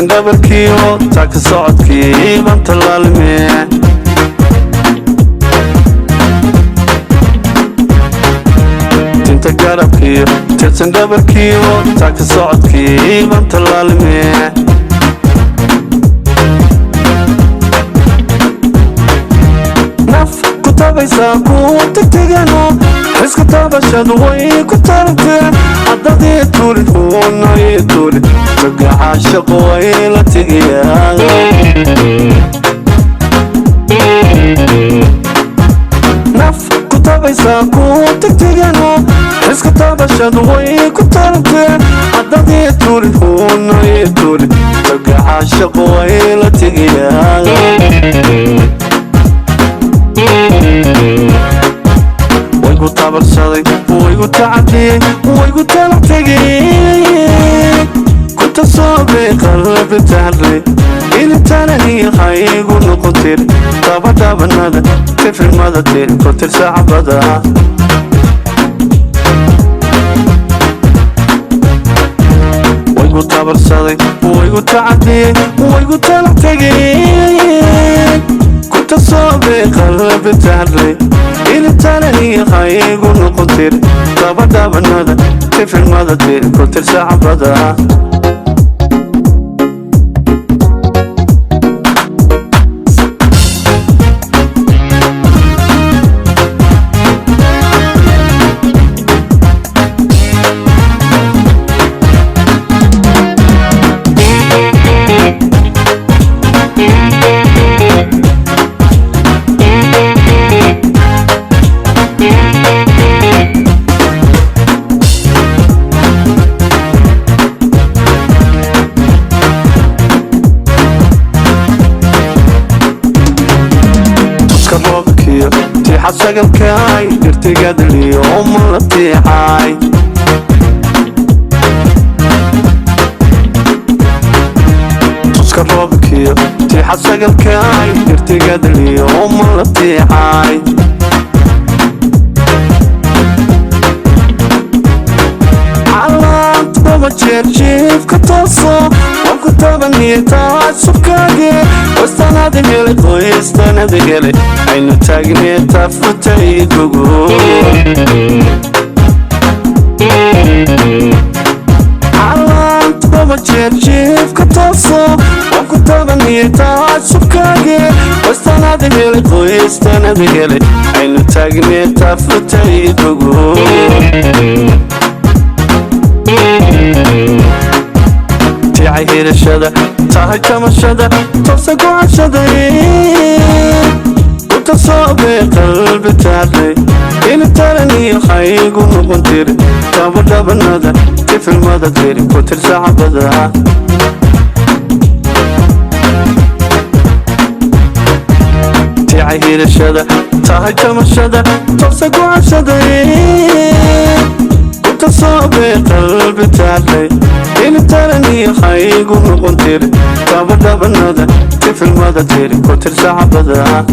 tirsan dhabarkiyo taagta socodkii baan tallaalmee tinta garabkiyo tirsan dhabarkiyo taagta socodkii baan tallaalmee naf ku tabaysaa ku tegtegano iska taabashadu way ku tarantee haddadii tuulid huunay tuulid tagaca shaqo way la tegayaa naf ku tabaysaa ku tegtegano iska taabashadu way ku tarantee haddadii tuulid huunay tuulid tagaca shaqo way la tegayaa waygu tabarsaday waygu tacadiyey waygu talax tegey kunta soobay qalbi tahlay intananiyo haygu noqotir dabadhabanada tifrimada tir kotir sacbada waygu tabarsaday waygu tacadiyey waygu talax tegey kunta soobay qalbi tahlay intananiyo haygu noqotir dabadhabanada tifrimada tir kotir sacbada تيحة شغل كاي ارتقاد اليوم ولا تيحاي تسكر روبكيو تيحة شغل كاي ارتقاد اليوم ولا تيحاي علامت بابا جيرجيف كتوصو وكتابا نيتا سبكاقي واستنادي هيلي واستنادي هيلي عينو تاقني تفتي قوقو علامت بابا جيرجيف كتوصو وكتابا نيتا سبكاقي واستنادي هيلي واستنادي هيلي عينو تاقني تفتي قوقو تيعي هيرشدا تاهي كمشدا توسقو عشداي وتصابي قلبي تاهي إن ترني خيقو نقنتير دابنادا تفل مادا تيري كتر سعبدا تيعي هيرشدا تاهي كمشدا توسقو عشداي وتصابي قلبي تاهي إن ترني خيقو نقنتير دابنادا تفل مادا تيري كتر سعبدا